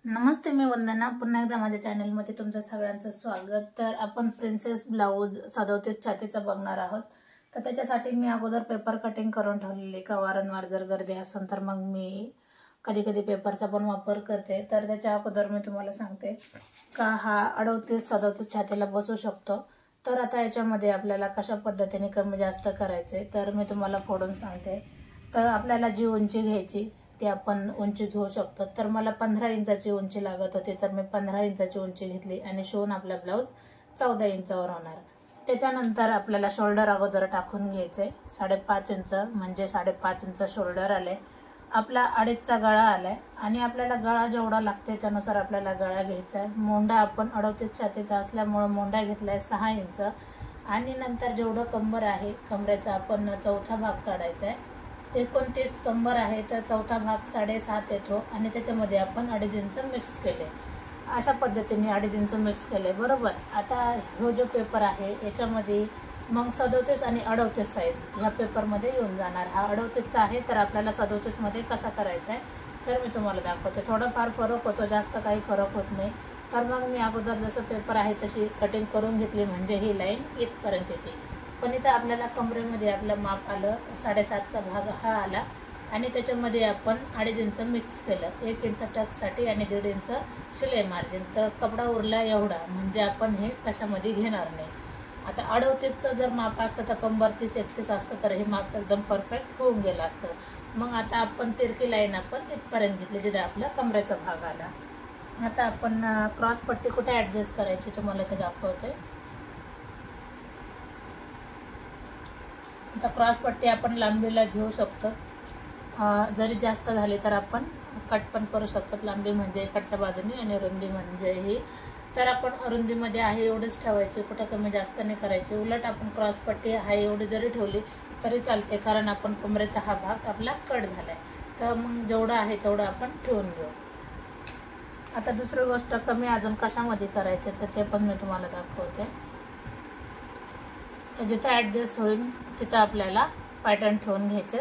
नमस्ते, मी वंदना. पुन्हा एकदा माझ्या चॅनलमध्ये तुमचं सगळ्यांचं स्वागत. तर आपण प्रिन्सेस ब्लाऊज 37 छातीचा बघणार आहोत. तर त्याच्यासाठी मी अगोदर पेपर कटिंग करून ठेवलेली का वारंवार जर गर्दी असेल तर मग मी कधी कधी पेपरचा पण वापर करते. तर त्याच्या अगोदर मी तुम्हाला सांगते का हा 38-37 छातीला बसू शकतो. तर आता याच्यामध्ये आपल्याला कशा पद्धतीने कमी जास्त करायचे तर मी तुम्हाला फोडून सांगते. तर आपल्याला जी उंची घ्यायची ती आपण उंची घेऊ शकतो. तर मला 15 इंचाची उंची लागत होती, तर मी 15 इंचाची उंची घेतली आणि शिवून आपला ब्लाऊज 14 इंचावर होणार. त्याच्यानंतर आपल्याला शोल्डर अगोदर टाकून घ्यायचे 5.5 इंच, म्हणजे 5.5 इंच शोल्डर आले. आपला 2.5चा गळा आलाय आणि आपल्याला गळा जेवढा लागतोय त्यानुसार आपल्याला गळा घ्यायचा आहे. मोंढा आपण 38 छातीचा असल्यामुळे मोंढा घेतलाय 6 इंच आणि नंतर जेवढं कंबर आहे कमरेचा आपण चौथा भाग काढायचा आहे. 29 कंबर आहे तर चौथा भाग 7.5 येतो आणि त्याच्यामध्ये आपण 2.5 इंच मिक्स केले. अशा पद्धतीने 2.5 इंच मिक्स केले. बरोबर. आता हा जो पेपर आहे याच्यामध्ये मग 37 आणि 38 साईज ह्या पेपरमध्ये येऊन जाणार. हा 38चा आहे तर आपल्याला 37 मध्ये कसा करायचा आहे तर मी तुम्हाला दाखवते. थोडाफार फरक होतो, जास्त काही फरक होत नाही. तर मग मी अगोदर जसं पेपर आहे तशी कटिंग करून घेतली, म्हणजे ही लाईन इथपर्यंत येते. पण इथं आपल्याला कमरेमध्ये आपलं माप आलं 7.5चा भाग हा आला आणि त्याच्यामध्ये आपण 2.5 इंच मिक्स केलं. 1 इंच टक्ससाठी आणि 1.5 इंच शिलाई मार्जिन. तर कपडा उरला एवढा, म्हणजे आपण हे कशामध्ये घेणार नाही. आता 38चं जर माप असतं तर कंबर 30-31 असतं तर हे माप एकदम परफेक्ट होऊन गेलं असतं. मग आता आपण तिरकी लाईन आपण इथपर्यंत घेतली जिथे आपला कमरेचा भाग आला. आता आपण क्रॉस पट्टी कुठे ॲडजस्ट करायची तुम्हाला ते दाखवते. आता क्रॉस पट्टी आपण लांबीला घेऊ शकतो. जरी जास्त झाली तर आपण कट पण करू शकतो. लांबी म्हणजे इकडच्या बाजूने आणि रुंदी म्हणजे ही. तर आपण रुंदीमध्ये आहे एवढीच ठेवायची, कुठं कमी जास्त नाही करायची. उलट आपण क्रॉस पट्टी आहे एवढी जरी ठेवली तरी चालते, कारण आपण कमरेचा हा भाग आपला कट झाला आहे. तर मग जेवढं आहे तेवढं आपण ठेवून घेऊ. आता दुसरी गोष्ट कमी अजून कशामध्ये करायचं तर ते पण मी तुम्हाला दाखवते. तर जिथं ॲडजस्ट होईल तिथं आपल्याला पॅटर्न ठेवून घ्यायचे.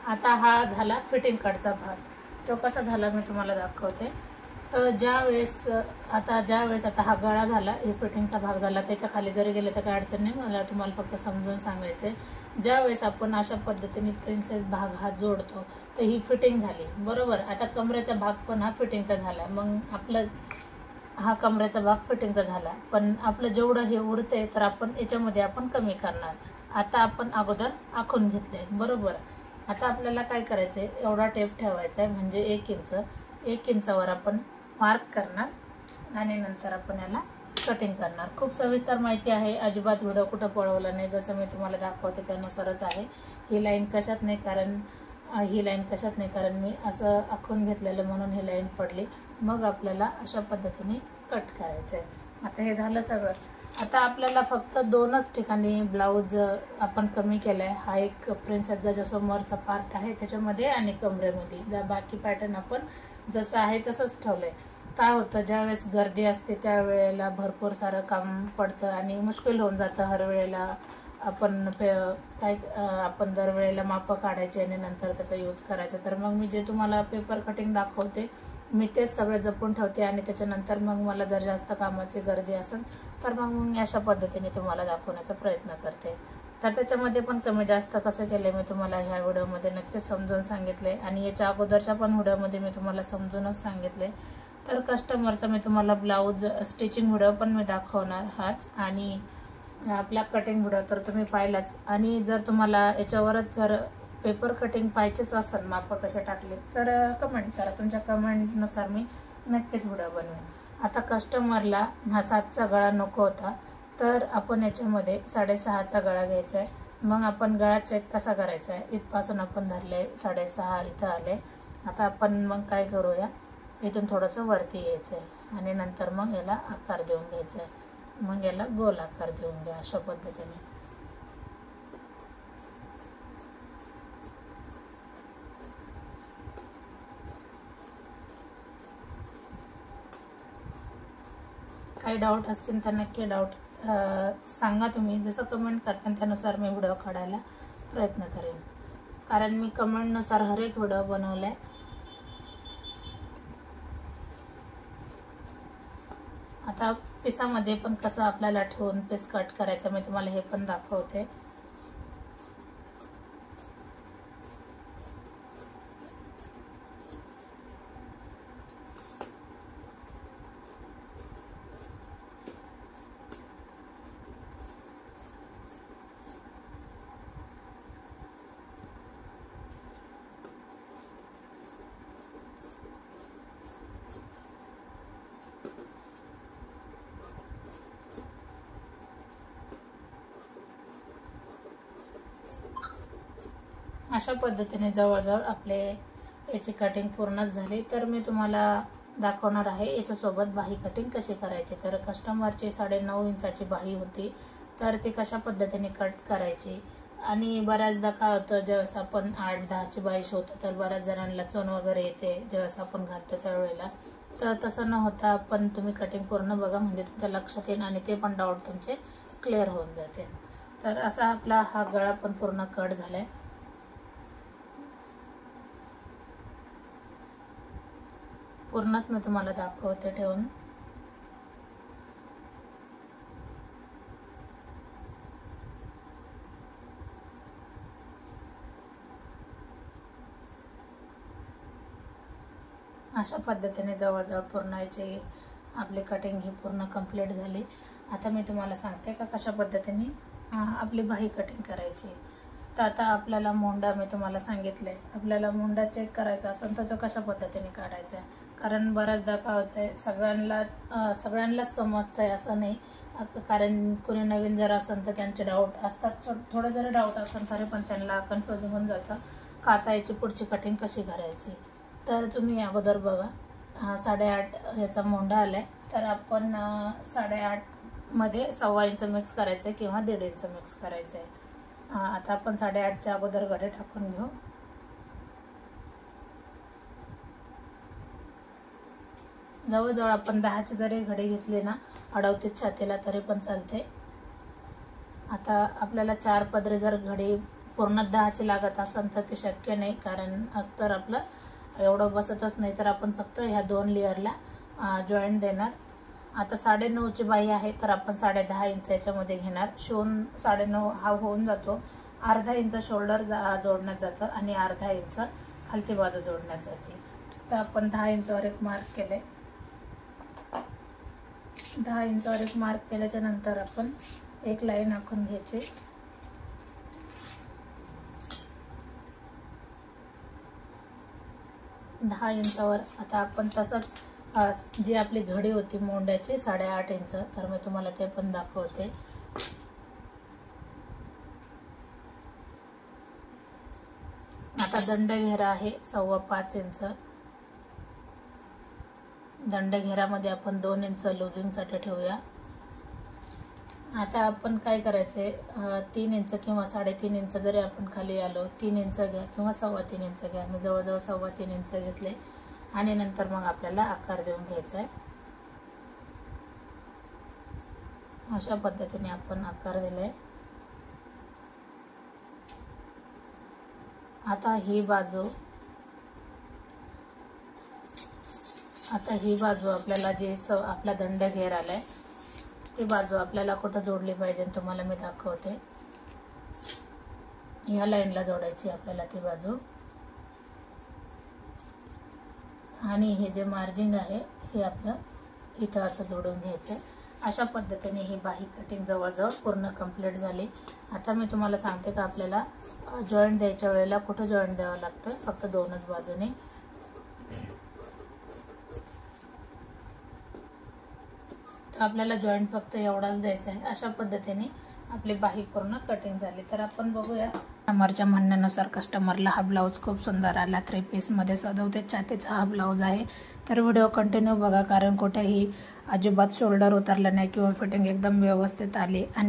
आता हा झाला फिटिंग कटचा भाग. तो कसा झाला मी तुम्हाला दाखवते. तर ज्यावेळेस आता हा गळा झाला, हे फिटिंगचा भाग झाला, त्याच्या खाली जरी गेले तर काय अडचण नाही. मला तुम्हाला फक्त समजून सांगायचे. ज्यावेळेस आपण अशा पद्धतीने प्रिन्सेस भाग हा जोडतो तर ही फिटिंग झाली. बरोबर. आता कमरेचा भाग पण हा फिटिंगचा झाला. मग आपलं हा कमरेचा भाग फिटिंगचा झाला, पण आपलं जेवढं हे उरते तर आपण याच्यामध्ये आपण कमी करणार. आता आपण अगोदर आखून घेतले. बरोबर. आता आपल्याला काय करायचंय, एवढा टेप ठेवायचा आहे, म्हणजे 1 इंचावर आपण मार्क करणार आणि नंतर आपण याला कटिंग करणार. खूप सविस्तर माहिती आहे, अजिबात व्हिडिओ कुठं पळवला नाही, जसं मी तुम्हाला दाखवते त्यानुसारच आहे. ही लाईन कशात नाही, कारण मी असं आखून घेतलेलं म्हणून ही लाईन पडली. मग आपल्याला अशा पद्धतीने कट करायचं आहे. आता हे झालं सगळं. आता आपल्याला फक्त 2च ठिकाणी ब्लाऊज आपण कमी केला आहे. हा एक प्रिन्सेसचा जो समोरचा पार्ट आहे त्याच्यामध्ये आणि कमरेमध्ये. बाकी पॅटर्न आपण जसं आहे तसंच ठेवलं आहे. काय होतं, ज्यावेळेस गर्दी असते त्यावेळेला भरपूर सारं काम पडतं आणि मुश्किल होऊन जातं. हर वेळेला आपण दरवेळेला मापं काढायचे आणि नंतर त्याचा यूज करायचा. तर मग मी जे तुम्हाला पेपर कटिंग दाखवते मी तेच सगळे जपून ठेवते आणि त्याच्यानंतर मग मला जर जास्त कामाची गर्दी असेल तर मग मी अशा पद्धतीने तुम्हाला दाखवण्याचा प्रयत्न करते. तर त्याच्यामध्ये पण कमी जास्त कसं केलं मी तुम्हाला ह्या व्हिडिओमध्ये नक्कीच समजून सांगितले आणि याच्या अगोदरच्या पण व्हिडिओमध्ये मी तुम्हाला समजूनच सांगितले. तर कस्टमरचा मी तुम्हाला ब्लाऊज स्टिचिंग व्हिडिओ पण मी दाखवणार हाच, आणि आपला कटिंग व्हिडिओ तर तुम्ही पाहिलाच. आणि जर तुम्हाला याच्यावरच जर पेपर कटिंग पाहिजेच असेल, माप कसे टाकले, तर कमेंट करा. तुमच्या कमेंटनुसार मी नक्कीच व्हिडिओ बनवेन. आता कस्टमरला हा 7चा गळा नको होता तर आपण याच्यामध्ये 6.5चा गळा घ्यायचा आहे. मग आपण गळा चेक कसा करायचा आहे, इथपासून आपण धरले 6.5 इथं आले. आता आपण मग काय करूया, इथून थोडंसं वरती यायचं आहे आणि नंतर मग याला आकार देऊन घ्यायचा आहे. मग याला गोल आकार देऊन घ्या अशा पद्धतीने. काही डाऊट असतील तर नक्की डाऊट सांगा तुम्ही. जसं कमेंट करता त्यानुसार मी व्हिडिओ काढायला प्रयत्न करेन. कारण मी कमेंटनुसार हर एक व्हिडिओ बनवलाय. आता पिसामध्ये पण कसं आपल्याला ठेवून पीस कट करायचं मी तुम्हाला हे पण दाखवते. अशा पद्धतीने जवळजवळ आपले याची कटिंग पूर्णच झाली. तर मी तुम्हाला दाखवणार आहे याच्यासोबत बाही कटिंग कशी करायची. तर कस्टमरची 9.5 इंचाची बाही होती, तर ती कशा पद्धतीने कट करायची. आणि बऱ्याचदा काय होतं, ज्यावेळेस आपण 8-10ची बाही शिवतो तर बऱ्याच जणांना चोन वगैरे येते ज्यावेळेस आपण घालतो त्यावेळेला. तर तसं न होता पण तुम्ही कटिंग पूर्ण बघा, म्हणजे तुमच्या लक्षात येईल आणि ते पण डाऊट तुमचे क्लिअर होऊन जाते. तर असा आपला हा गळा पण पूर्ण कट झालाय. पूर्णच मी तुम्हाला दाखवते ठेवून. अशा पद्धतीने जवळजवळ पूर्ण याची आपली कटिंग ही पूर्ण कंप्लीट झाली. आता मी तुम्हाला सांगते का कशा पद्धतीने आपली बाही कटिंग करायची. तर आता आपल्याला मोंडा मी तुम्हाला सांगितलंय, आपल्याला मोंडा चेक करायचा असेल तर तो कशा पद्धतीने काढायचा. कारण बऱ्याचदा काय होतंय, सगळ्यांनाच समजतंय असं नाही. कारण कोणी नवीन जर असेल तर त्यांचे डाऊट असतात. थोडं जरी डाऊट असेल तरी पण त्यांना कन्फ्युज होऊन जातं का आता याची पुढची कटिंग कशी करायची. तर तुम्ही अगोदर बघा, 8.5 याचा मोंडा आलाय. तर आपण 8.5 मध्ये 1.25 इंच मिक्स करायचं आहे किंवा 1.5 इंच मिक्स करायचं आहे. आता आपण 8.5च्या अगोदर घडे टाकून घेऊ. जवळजवळ आपण 10चे जरी घडे घेतले ना 38 छातीला तरी पण चालते. आता आपल्याला 4 पदरे जर घडी पूर्ण 10चे लागत असेल तर ते शक्य नाही, कारण अस्तर आपलं एवढं बसतच नाही. तर आपण फक्त ह्या 2 लेअरला जॉईंट देणार. आता 9.5ची बाही आहे तर आपण 10.5 इंच याच्यामध्ये घेणार. शिवून 9.5 हा होऊन जातो. अर्धा इंच शोल्डर जोडण्यात जातं आणि अर्धा इंच खालची बाजू जोडण्यात जाते. तर आपण 10 इंचावर एक मार्क केले. 10 इंचावर एक मार्क केल्याच्या नंतर आपण एक लाईन आखून घ्यायची. दहा इंचावर आता आपण तसंच जी आपली घडी होती मोंड्याची 8.5 इंच, तर मी तुम्हाला ते पण दाखवते. आता दंडघेरा आहे 5.25 इंच. दंडघेरामध्ये आपण 2 इंच लुजिंगसाठी ठेवूया. आता आपण काय करायचंय, 3 इंच किंवा 3.5 इंच जरी आपण खाली आलो, 3 इंच घ्या किंवा 3.25 इंच घ्या. मी जवळजवळ 3.25 इंच घेतले आणि नंतर मग आपल्याला आकार देऊन घ्यायचा आहे. अशा पद्धतीने आपण आकार दिलाय. आता ही बाजू आपल्याला जे आपला दंड घेर आलाय ती बाजू आपल्याला कुठं जोडली पाहिजे तुम्हाला मी दाखवते. ह्या लाईनला जोडायची आपल्याला ती बाजू, आणि हे जे मार्जिन आहे हे आपलं इथं असं जोडून घ्यायचं. अशा पद्धतीने ही बाही कटिंग जवळजवळ पूर्ण कंप्लीट झाली. आता मी तुम्हाला सांगते का आपल्याला जॉईंट द्यायच्या वेळेला कुठं जॉईंट द्यावं लागतं. फक्त 2च बाजूने. तर आपल्याला जॉईंट फक्त एवढाच द्यायचा आहे. अशा पद्धतीने आपली बाही पूर्ण कटिंग झाली. तर आपण बघूया. कस्टमरच्या म्हणण्यानुसार कस्टमरला हा ब्लाऊज खूप सुंदर आला. 3 पीसमध्ये 37 छातीचा हा ब्लाऊज आहे. तर व्हिडिओ कंटिन्यू बघा, कारण कुठेही अजिबात शोल्डर उतरला नाही किंवा फिटिंग एकदम व्यवस्थित आली. आणि